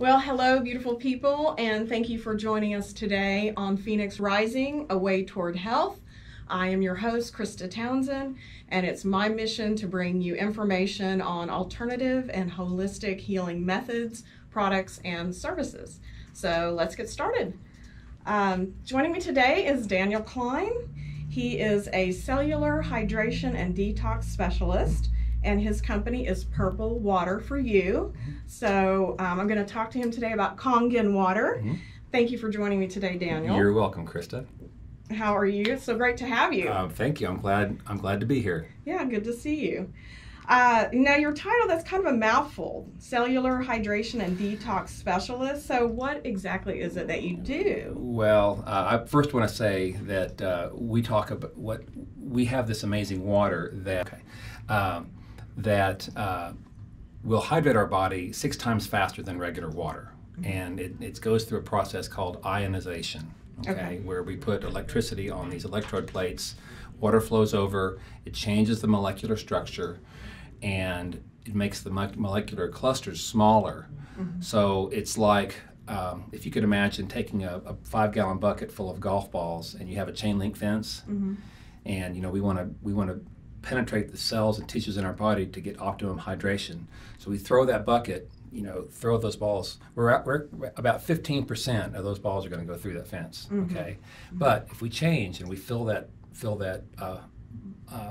Well, hello, beautiful people, and thank you for joining us today on Phoenix Rising, A Way Toward Health. I am your host, Krista Townsend, and it's my mission to bring you information on alternative and holistic healing methods, products, and services. So let's get started. Joining me today is Daniel Kline. He is a cellular hydration and detox specialist, and his company is Purple Water for You. So I'm going to talk to him today about Kangen water. Thank you for joining me today, Daniel. You're welcome, Krista. How are you? It's so great to have you. Thank you. I'm glad to be here. Yeah, good to see you. Now your title, that's kind of a mouthful, Cellular Hydration and Detox Specialist. So what exactly is it that you do? Well, I first want to say that we talk about we have this amazing water that will hydrate our body 6 times faster than regular water. And it goes through a process called ionization, where we put electricity on these electrode plates, water flows over, it changes the molecular structure, and it makes the molecular clusters smaller. So it's like, if you could imagine taking a 5-gallon bucket full of golf balls and you have a chain link fence, and we want to penetrate the cells and tissues in our body to get optimum hydration. So we throw that bucket, throw those balls. We're about 15% of those balls are going to go through that fence. But if we change and we fill that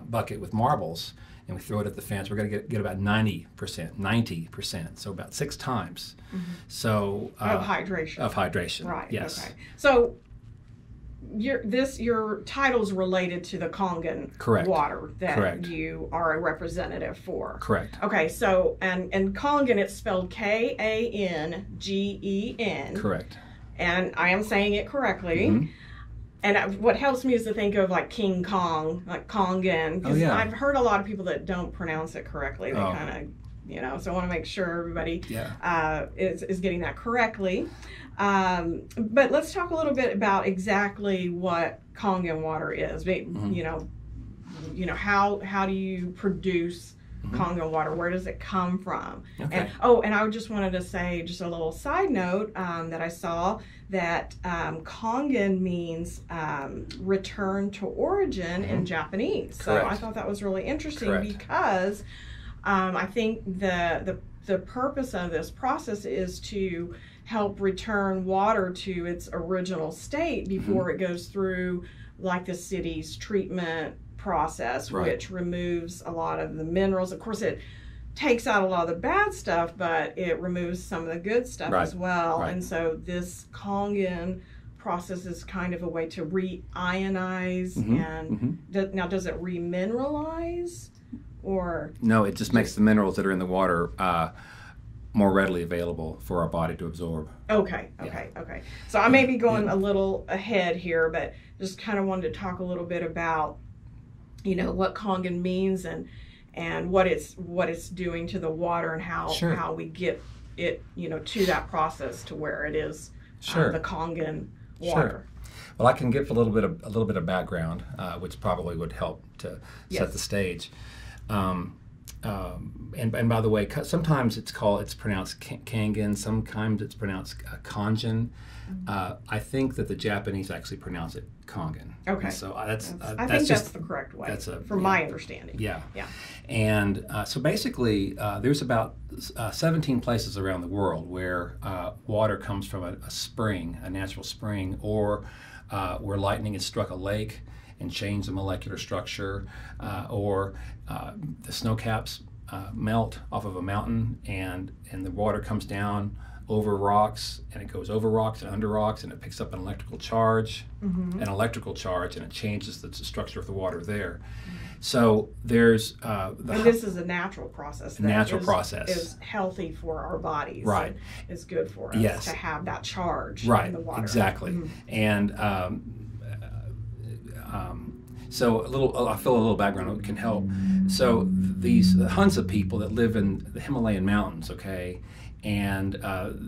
bucket with marbles and we throw it at the fence, we're going to get about 90%, so about 6 times. So of hydration. Of hydration. Right. Yes. Okay. So your title's related to the Kangen water that you are a representative for. Correct. Okay, so and Kangen, it's spelled Kangen. Correct. And I am saying it correctly. And what helps me is to think of like King Kong, like Kangen, because I've heard a lot of people that don't pronounce it correctly. They kind of, so I want to make sure everybody is getting that correctly. But let's talk a little bit about exactly what Kangen water is. How do you produce Kangen water? Where does it come from? And I just wanted to say just a little side note that I saw that Kangen means return to origin in Japanese. So I thought that was really interesting because I think the purpose of this process is to help return water to its original state before it goes through like the city's treatment process, which removes a lot of the minerals. Of course, it takes out a lot of the bad stuff, but it removes some of the good stuff as well. And so this Kangen process is kind of a way to re-ionize. And now, does it remineralize? Or no, it just makes the minerals that are in the water more readily available for our body to absorb. Okay. So I may be going a little ahead here, but just kind of wanted to talk a little bit about, what Kangen means and what it's doing to the water and how we get it, to that process to where it is the Kangen water. Well, I can give a little bit of background, which probably would help to set the stage. And by the way, sometimes it's pronounced Kangen, sometimes it's pronounced Kangen. I think that the Japanese actually pronounce it Kangen. Okay. So I think that's the correct way, from my understanding. Yeah. And so basically, there's about 17 places around the world where water comes from a spring, a natural spring, or where lightning has struck a lake and changed the molecular structure, or the snow caps melt off of a mountain and the water comes down over rocks, and it goes over rocks and under rocks, and it picks up an electrical charge, and it changes the structure of the water there. So there's and this is a natural process. Is healthy for our bodies. Right. It's good for us to have that charge in the water. Exactly. And so I feel a little background can help. So these tons of people that live in the Himalayan mountains, and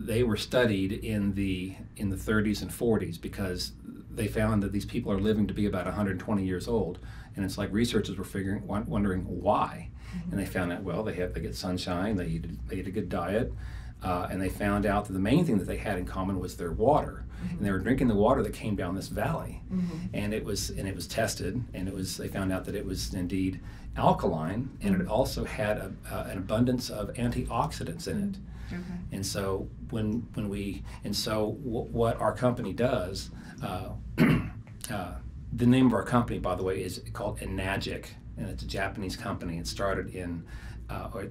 they were studied in the 30s and 40s because they found that these people are living to be about 120 years old, and it's like researchers were wondering why, and they found out they get sunshine, they eat a good diet, and they found out that the main thing that they had in common was their water. And they were drinking the water that came down this valley, and it was tested, and they found out that it was indeed alkaline, and it also had an abundance of antioxidants in it. And so what our company does, the name of our company, by the way, is called Enagic, and it's a Japanese company. It started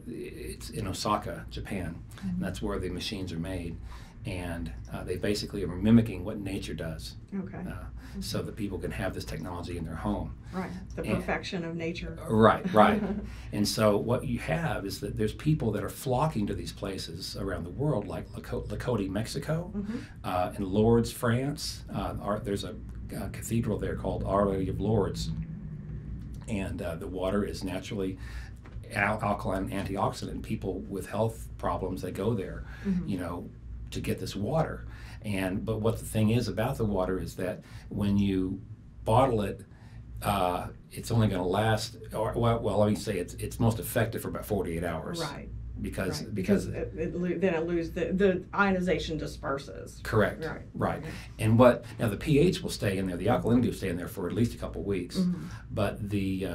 it's in Osaka, Japan, and that's where the machines are made. And they basically are mimicking what nature does, so that people can have this technology in their home. Right, the perfection of nature. Right. And so what you have is that there's people that are flocking to these places around the world, like Lakota, Mexico, in Lourdes, France. There's a cathedral there called Our Lady of Lourdes, and the water is naturally alkaline, antioxidant. People with health problems, they go there, to get this water. But what the thing is about the water is that when you bottle it, it's only going to last, let me say it's most effective for about 48 hours. Right. Because then it loses the ionization disperses. Correct. Right. And now the pH will stay in there, the alkalinity will stay in there for at least a couple of weeks, but the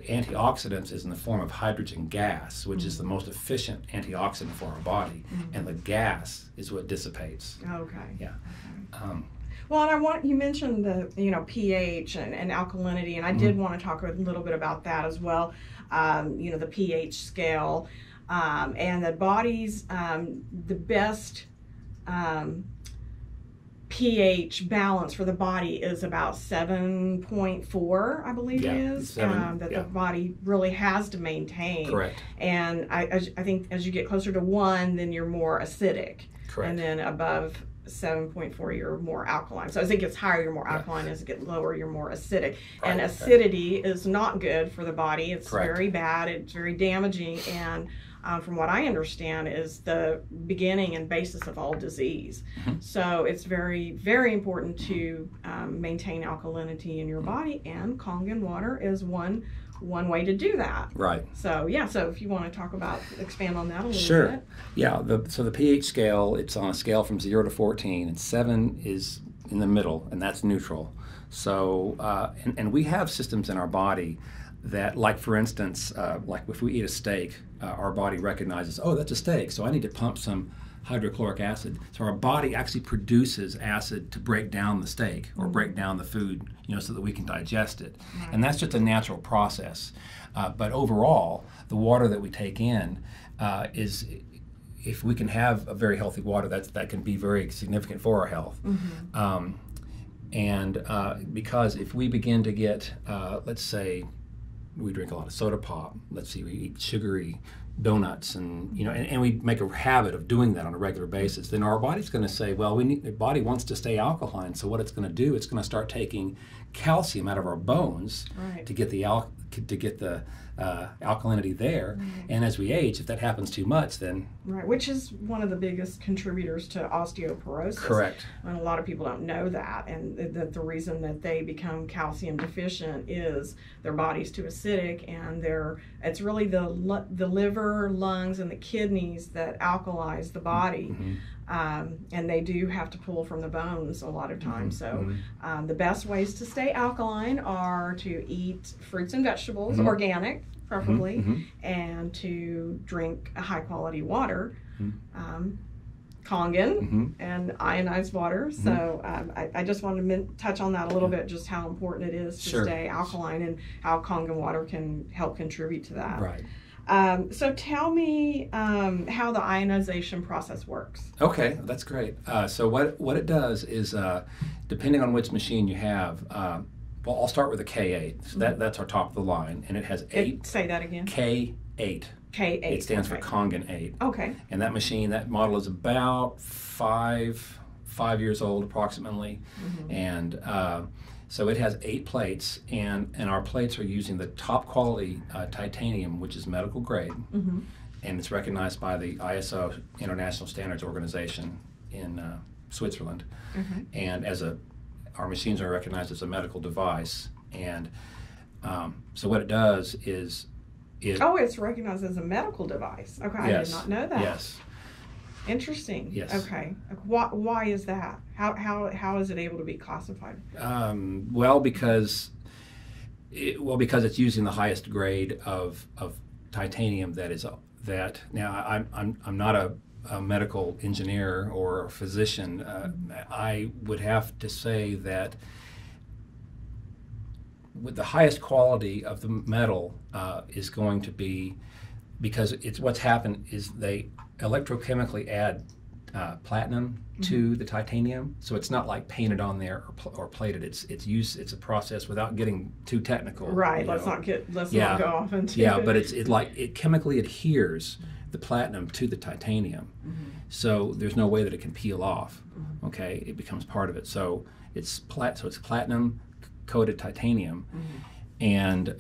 antioxidants is in the form of hydrogen gas, which is the most efficient antioxidant for our body, and the gas is what dissipates. Okay. Yeah. Well, and you mentioned the pH and alkalinity, and I did want to talk a little bit about that as well. The pH scale, and the body's the best pH balance for the body is about 7.4, I believe it is, the body really has to maintain. Correct. And I think as you get closer to 1, then you're more acidic. Correct. And then above 7.4, you're more alkaline. So as it gets higher, you're more alkaline. As it gets lower, you're more acidic. Right. And acidity is not good for the body. It's very bad. It's very damaging. And from what I understand, is the beginning and basis of all disease. So it's very, very important to maintain alkalinity in your body, and Kangen water is one way to do that. Right. So so if you want to expand on that a little bit. Sure. Yeah. So the pH scale, it's on a scale from 0 to 14, and 7 is in the middle, and that's neutral. So and we have systems in our body that, like for instance, like if we eat a steak, our body recognizes, oh, that's a steak, so I need to pump some hydrochloric acid. So our body actually produces acid to break down the steak or break down the food, so that we can digest it. Right. And that's just a natural process. But overall, the water that we take in is, if we can have a very healthy water, that can be very significant for our health. Because if we begin to get, let's say, we drink a lot of soda pop, let's see, we eat sugary donuts, and we make a habit of doing that on a regular basis, then our body's going to say, well, the body wants to stay alkaline, so what it's going to do, it's going to start taking calcium out of our bones to get the alkalinity there. And as we age, if that happens too much, then which is one of the biggest contributors to osteoporosis. Correct. And a lot of people don't know that, and the reason that they become calcium deficient is their body's too acidic, and it's really the liver, lungs, and the kidneys that alkalize the body. And they do have to pull from the bones a lot of times. So the best ways to stay alkaline are to eat fruits and vegetables, organic preferably, and to drink a high quality water, Kangen, and ionized water. So I just wanted to touch on that a little bit, just how important it is to stay alkaline, and how Kangen water can help contribute to that. Right. So tell me how the ionization process works. Okay, that's great. So what it does is, depending on which machine you have, well, I'll start with a K8. So that's our top of the line, and it has 8. Say that again. K8. K8. It stands for Kangen 8. Okay. And that machine, that model is about 5 years old approximately, and so it has 8 plates, and our plates are using the top quality titanium, which is medical grade, and it's recognized by the ISO International Standards Organization in Switzerland. And our machines are recognized as a medical device. And so what it does is it's recognized as a medical device. Okay, I did not know that. Yes. Interesting. Yes. Okay. Why is that? How is it able to be classified? Because it's using the highest grade of titanium that now I'm not a medical engineer or a physician. I would have to say that with the highest quality of the metal is going to be, because it's what's happened is they electrochemically add platinum to the titanium, so it's not like painted on there or plated. It's a process, without getting too technical. Right. Let's not go off into it. But it chemically adheres the platinum to the titanium, so there's no way that it can peel off. Okay, it becomes part of it. So it's platinum coated titanium, and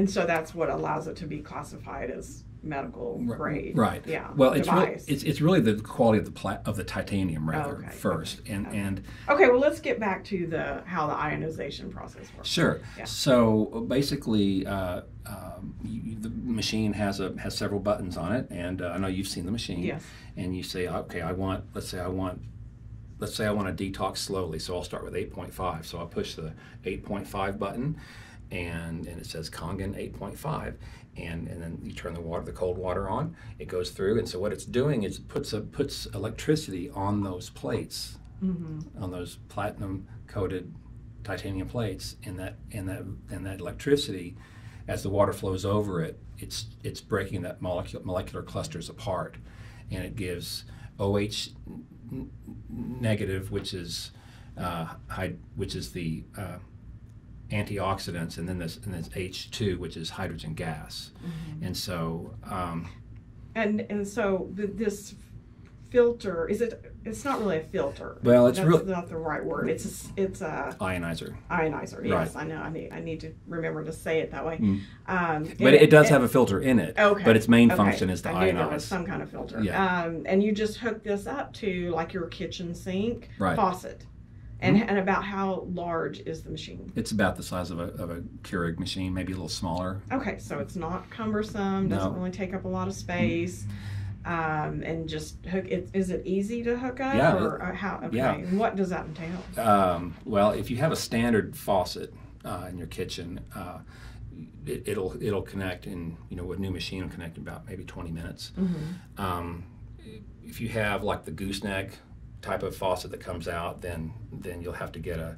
so that's what allows it to be classified as medical grade. Right. Yeah. Well, it's really the quality of the titanium first, and okay. Well, let's get back to how the ionization process works. Sure. Yeah. So basically, the machine has several buttons on it, and I know you've seen the machine. Yes. And you say, okay, let's say I want to detox slowly, so I'll start with 8.5. So I'll push the 8.5 button, and it says Kangen 8.5. And then you turn the cold water on. It goes through, and so what it's doing is it puts electricity on those plates, on those platinum coated titanium plates, and that electricity, as the water flows over it, it's breaking that molecular clusters apart, and it gives OH negative, which is the antioxidants, and then there's H2, which is hydrogen gas. And so so this filter, it's not really a filter. Well, it's That's not the right word. It's a ionizer. Ionizer. Yes, right. I know. I need to remember to say it that way. But it does have a filter in it. Okay. But its main function is to I knew ionize. there was some kind of filter. Yeah. And you just hook this up to like your kitchen sink faucet. And about how large is the machine? It's about the size of a Keurig machine, maybe a little smaller. Okay, so it's not cumbersome, doesn't really take up a lot of space, and just hook it. Is it easy to hook up? Yeah. Or how? Okay. Yeah. And what does that entail? Well, if you have a standard faucet in your kitchen, it'll connect in, a new machine will connect in about maybe 20 minutes. If you have like the gooseneck type of faucet that comes out, then you'll have to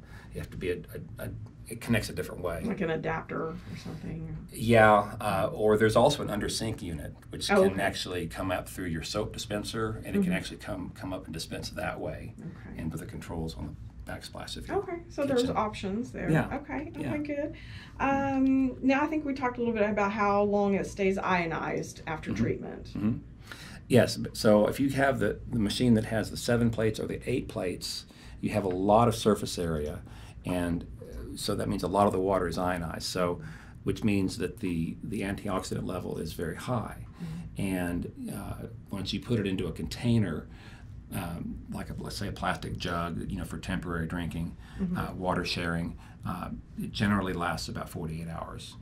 it connects a different way, like an adapter or something. Yeah, or there's also an under sink unit, which can actually come up through your soap dispenser, and it can actually come up and dispense that way, and with the controls on the backsplash of your so kitchen. there's options there. Yeah. Okay, Yeah. Good. Now I think we talked a little bit about how long it stays ionized after treatment. Yes, so if you have the machine that has the 7 plates or the 8 plates, you have a lot of surface area, and so that means a lot of the water is ionized, so which means that the antioxidant level is very high. And once you put it into a container, let's say a plastic jug, for temporary drinking, water sharing, it generally lasts about 48 hours.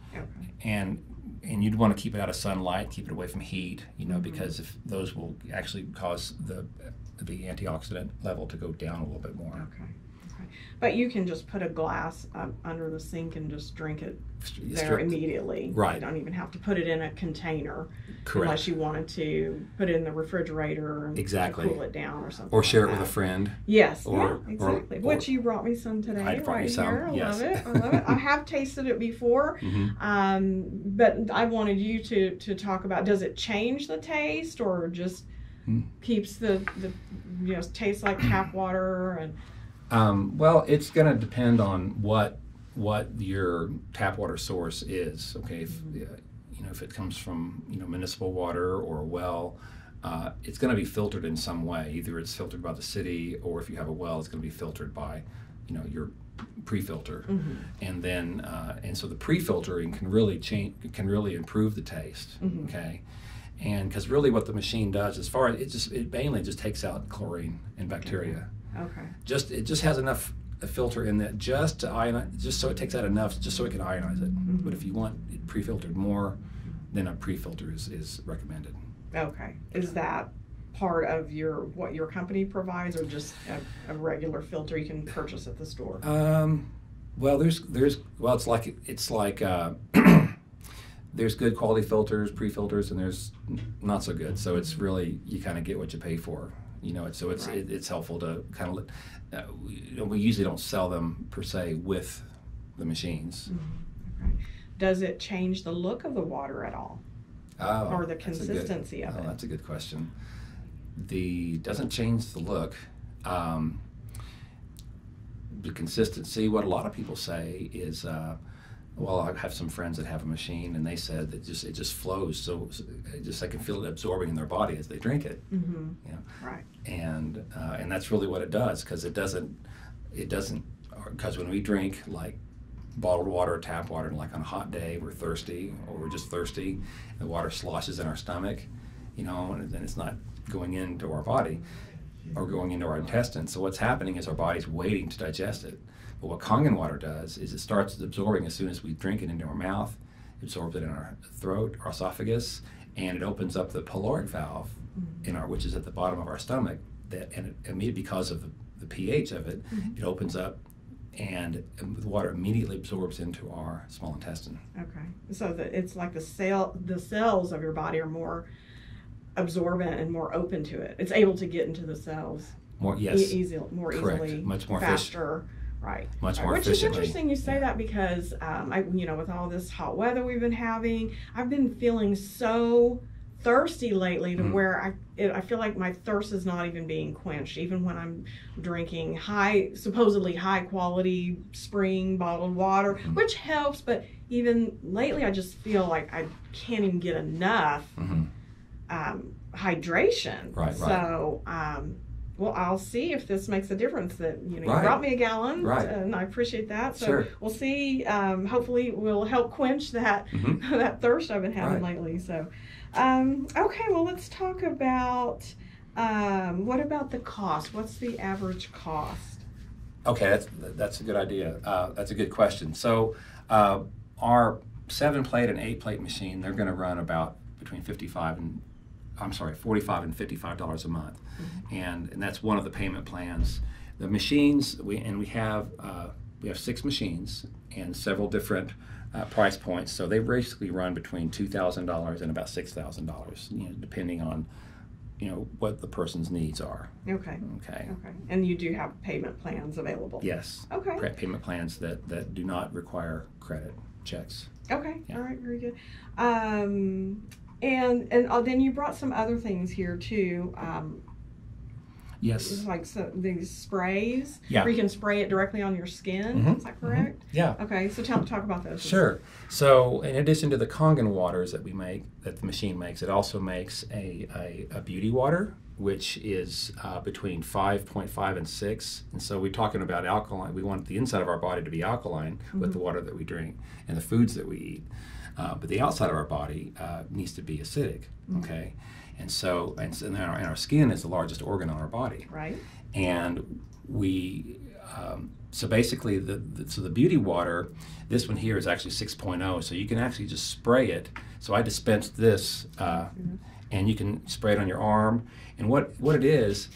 And you'd want to keep it out of sunlight, keep it away from heat, because if those will actually cause the antioxidant level to go down a little bit more. Okay. But you can just put a glass under the sink and just drink it there immediately. Right. You don't even have to put it in a container. Correct. Unless you wanted to put it in the refrigerator and to cool it down or something. Or share it with a friend. Yes. Exactly. Which you brought me some today. I brought you some. Here. I yes. love it. I love it. I have tasted it before, but I wanted you to talk about, does it change the taste or just keeps the tastes like tap water? And well, it's going to depend on what your tap water source is. Okay, if it comes from municipal water or a well, it's going to be filtered in some way. Either it's filtered by the city, or if you have a well, it's going to be filtered by your pre-filter, and then and so the pre-filtering can really improve the taste. Okay. And because really what the machine does, it mainly just takes out chlorine and bacteria. Okay. It just has enough filter in that just so it takes out enough, just so it can ionize it. But if you want it pre-filtered more, then a pre-filter is recommended. Okay. Is that part of what your company provides, or just a regular filter you can purchase at the store? Well, it's like there's good quality filters, pre-filters, and there's not so good. So it's really, you kind of get what you pay for. It's helpful to kind of, we usually don't sell them per se with the machines. Mm-hmm. Okay. Does it change the look of the water at all? Or the consistency of it? That's a good question. Doesn't change the look. The consistency, what a lot of people say is, well, I have some friends that have a machine, and they said that it just flows, so I can feel it absorbing in their body as they drink it. Mm-hmm. Right. And that's really what it does, because because when we drink like bottled water or tap water, and like on a hot day we're thirsty, or we're just thirsty, the water sloshes in our stomach, and then it's not going into our body or going into our intestines. So what's happening is our body's waiting to digest it. But what Kangen water does is it starts absorbing as soon as we drink it into our mouth. It absorbs it in our throat, our esophagus, and it opens up the pyloric valve which is at the bottom of our stomach. Because of the pH of it, it opens up, and the water immediately absorbs into our small intestine. Okay, so it's like the cells of your body are more absorbent and more open to it. It's able to get into the cells more easily, much more faster. Right. Much more Which efficiently. is interesting you say that, because with all this hot weather we've been having, I've been feeling so thirsty lately to where I feel like my thirst is not even being quenched, even when I'm drinking supposedly high quality spring bottled water, which helps. But even lately, I just feel like I can't even get enough hydration. Right. So, well, I'll see if this makes a difference. That you brought me a gallon, and I appreciate that. So we'll see. Hopefully, we'll help quench that that thirst I've been having lately. So, okay. Well, let's talk about what about the cost? What's the average cost? Okay, that's a good idea. That's a good question. So, our 7-plate and 8-plate machine, they're going to run about between $45 and $55 a month, and that's one of the payment plans. The machines we have 6 machines and several different price points. So they basically run between $2,000 and about $6,000, depending on what the person's needs are. Okay. And you do have payment plans available? Yes. Okay. Payment plans that do not require credit checks. Okay. Yeah. All right. Very good. And then you brought some other things here too. Yes. Like these sprays. Yeah. Where you can spray it directly on your skin. Is that correct? Yeah. Okay. So talk about those. Sure. So in addition to the Kangen waters that we make, that the machine makes, it also makes a beauty water, which is between 5.5 and 6. And so we're talking about alkaline. We want the inside of our body to be alkaline with the water that we drink and the foods that we eat. But the outside of our body needs to be acidic, okay? And so, and our skin is the largest organ on our body. Right. And so basically, the beauty water, this one here is actually 6.0, so you can actually just spray it. So I dispensed this, and you can spray it on your arm. And what it is,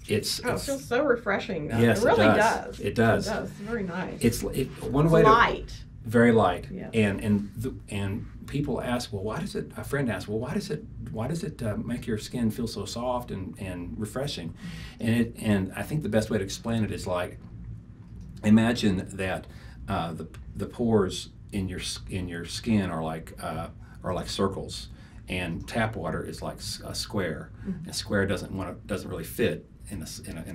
it feels so refreshing, though. Yes, it really does. It does. It does. It's very nice. It's light. Very light. Yes. And people ask, well, a friend asked, well, why does it make your skin feel so soft and refreshing? And I think the best way to explain it is like, imagine that the pores in your skin are like circles, and tap water is like a square. A square doesn't really fit in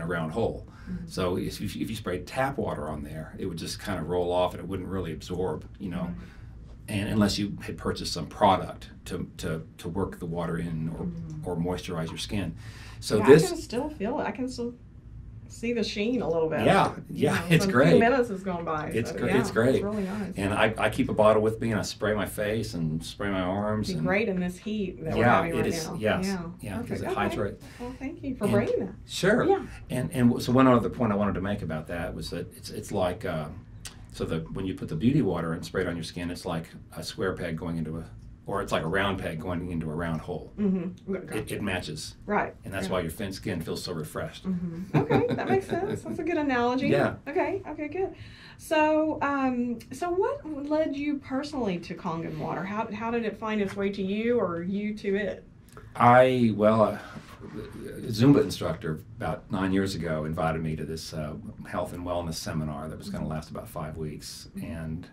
a round hole. So if you sprayed tap water on there, it would just kind of roll off, and it wouldn't really absorb, And unless you had purchased some product to work the water in or moisturize your skin. So I can still feel it. I can still see the sheen a little bit. Yeah, it's great. A few minutes has gone by. It's so, great. It's great. It's really nice. And I keep a bottle with me, and I spray my face and spray my arms. It'd be great in this heat that we're having right now. Yeah, because it hydrates. Well, thank you for bringing that. Sure. Yeah. And so one other point I wanted to make about that was that it's like So when you put the beauty water and spray it on your skin, it's like a square peg going into or it's like a round peg going into a round hole. It matches. Right. And that's why your skin feels so refreshed. Okay, that makes sense. That's a good analogy. Yeah. Okay, good. So, so what led you personally to Kangen water? How did it find its way to you, or you to it? A Zumba instructor about 9 years ago invited me to this health and wellness seminar that was going to last about 5 weeks, and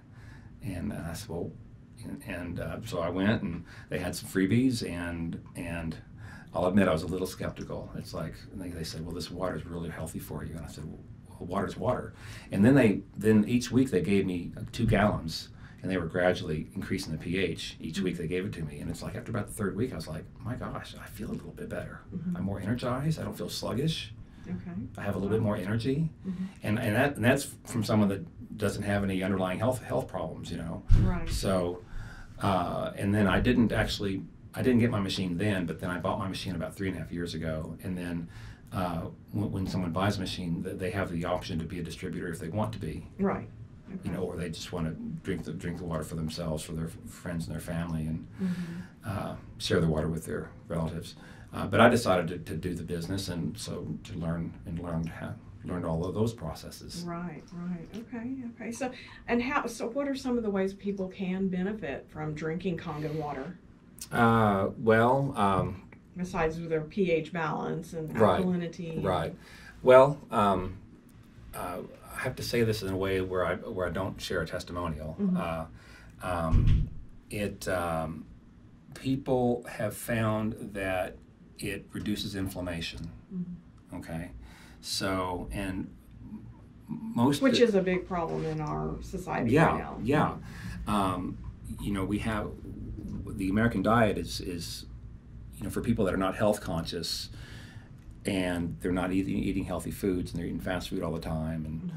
I said, well, so I went, and they had some freebies, and I'll admit I was a little skeptical. It's like they said, well, this water is really healthy for you, and I said, well, water's water. And then each week they gave me 2 gallons. And they were gradually increasing the pH. Each week they gave it to me. And it's like after about the 3rd week, I was like, my gosh, I feel a little bit better. I'm more energized. I don't feel sluggish. Okay. I have a little bit more energy. And that's from someone that doesn't have any underlying health problems, you know. Right. So, and then I didn't get my machine then, but then I bought my machine about 3.5 years ago. And then when someone buys a machine, they have the option to be a distributor if they want to be. Right. You know, or they just want to drink the water for themselves, for their friends and their family, and share the water with their relatives. But I decided to do the business, and so to learned all of those processes. Right. Okay. So what are some of the ways people can benefit from drinking Kangen water? Besides their pH balance and alkalinity. Right. Well, I have to say this in a way where I don't share a testimonial. People have found that it reduces inflammation. Okay, so and which is a big problem in our society right now. Yeah. You know, we have the American diet is you know, for people that are not health conscious, and they're not eating healthy foods, and they're eating fast food all the time, and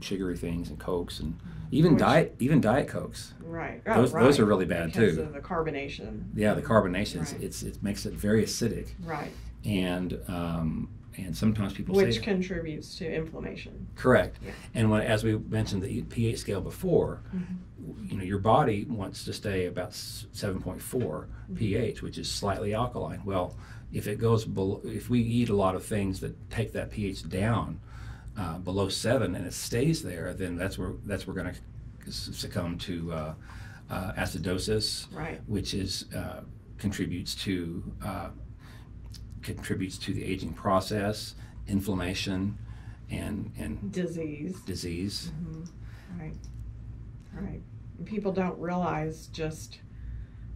sugary things and Cokes, and even Diet Cokes. Right. Those are really bad because too. Of the carbonation. Yeah, the carbonation it makes it very acidic. Right. And sometimes people which contributes to inflammation. Correct. Yeah. And as we mentioned the pH scale before, you know, your body wants to stay about 7.4 pH, which is slightly alkaline. Well, if it goes below, if we eat a lot of things that take that pH down below 7 and it stays there, then that's where we're going to succumb to acidosis, which is contributes to the aging process, inflammation, and disease. Right. And people don't realize just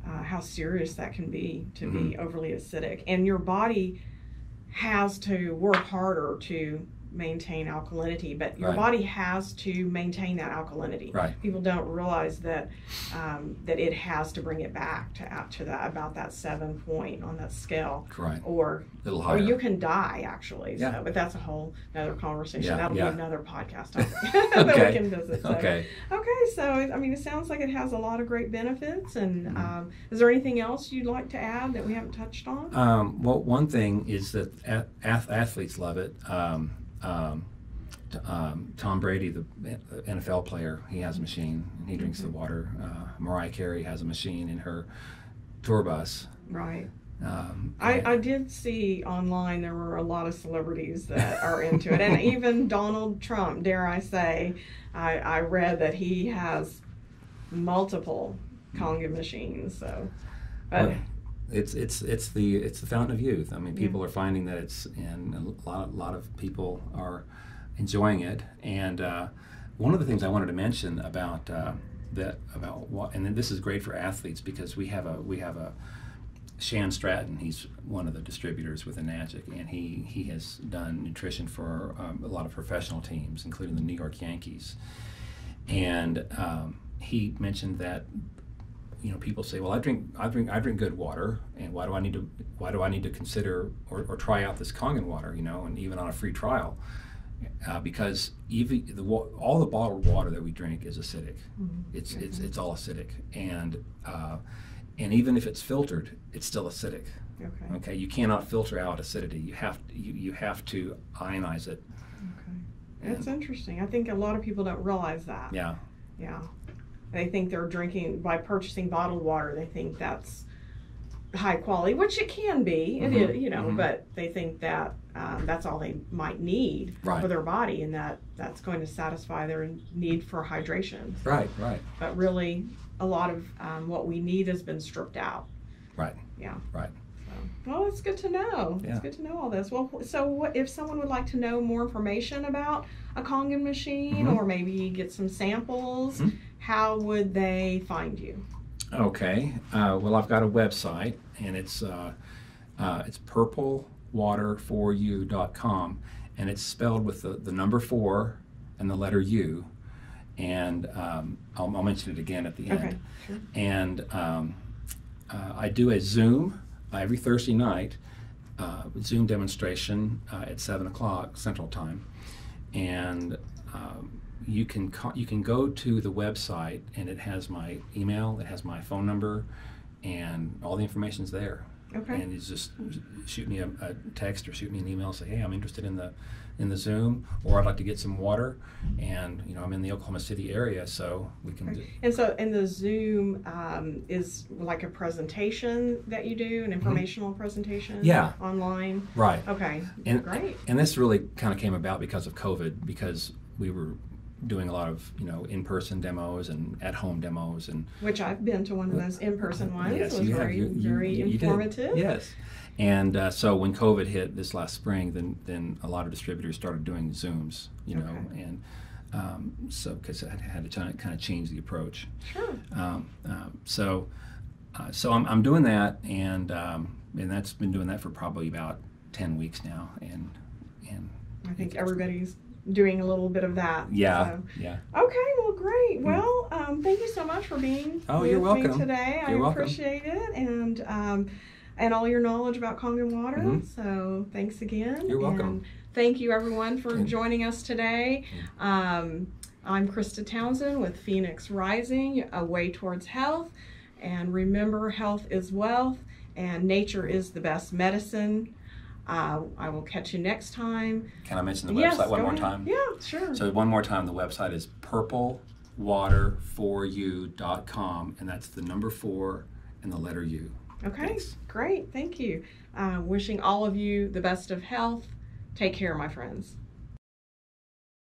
how serious that can be to be overly acidic, and your body has to work harder to maintain alkalinity, but your body has to maintain that alkalinity. People don't realize that that it has to bring it back to that about that 7 point on that scale, or a little higher. Or you can die actually. Yeah. So, but that's a whole another conversation. Yeah. That'll be another podcast topic that we can visit. So. Okay. So I mean, it sounds like it has a lot of great benefits. And is there anything else you'd like to add that we haven't touched on? Well, one thing is that athletes love it. Tom Brady, the NFL player, he has a machine and he drinks the water. Mariah Carey has a machine in her tour bus. Right. I did see online there were a lot of celebrities that are into it, and even Donald Trump, dare I say, I read that he has multiple Kangen machines. So, but it's the fountain of youth. I mean, people are finding that and a lot of people are enjoying it. And one of the things I wanted to mention about what, and then this is great for athletes, because we have a Shan Stratton. He's one of the distributors within Magic, and he has done nutrition for a lot of professional teams, including the New York Yankees. And he mentioned that, you know, people say, well, I drink good water, and why do I need to consider or try out this Kangen water, you know, and even on a free trial, because even all the bottled water that we drink is acidic. It's all acidic, and even if it's filtered, it's still acidic. Okay, you cannot filter out acidity. You have to ionize it. That's interesting. I think a lot of people don't realize that. Yeah. Yeah. They think they're drinking, by purchasing bottled water, they think that's high quality, which it can be, it is, you know, but they think that that's all they might need for their body, and that's going to satisfy their need for hydration. So, right. But really, a lot of what we need has been stripped out. Right. Yeah. Right. So, well, it's good to know. Yeah. It's good to know all this. Well, so what, if someone would like to know more information about a Kangen machine, or maybe get some samples, how would they find you? Okay. Well, I've got a website, and it's purplewater4u.com, and it's spelled with the number 4 and the letter U, and I'll mention it again at the end. Okay, sure. And I do a Zoom every Thursday night, Zoom demonstration at 7 o'clock Central Time, and you can go to the website, and it has my email, it has my phone number, and all the information's there. Okay. And it's just shoot me a text or shoot me an email, say, hey, I'm interested in the Zoom, or I'd like to get some water, and I'm in the Oklahoma City area, so we can do. And so, in the Zoom is like a presentation that you do, an informational presentation. Yeah. Online. Right. Okay. And, great. And this really kind of came about because of COVID, because we were doing a lot of in-person demos and at-home demos, and which I've been to one of those in-person ones. Yes, it was very informative. Did. Yes. And so when COVID hit this last spring, then a lot of distributors started doing Zooms, and so because I had to kind of change the approach. Sure. So I'm doing that, and that's been doing that for probably about 10 weeks now, and I think everybody's doing a little bit of that. Yeah. So. Yeah. Okay. Well, great. Well, thank you so much for being you're welcome. with me today. You're I appreciate it, and all your knowledge about Kangen water. So thanks again. You're welcome. And thank you everyone for joining us today. I'm Krista Townsend with Phoenix Rising, A Way Towards Health. And remember, health is wealth, and nature is the best medicine. I will catch you next time. Can I mention the website one more time? Yeah, sure. So one more time, the website is purplewater4u.com, and that's the number 4 and the letter U. Okay, Thanks. Great. Thank you. Wishing all of you the best of health. Take care, my friends.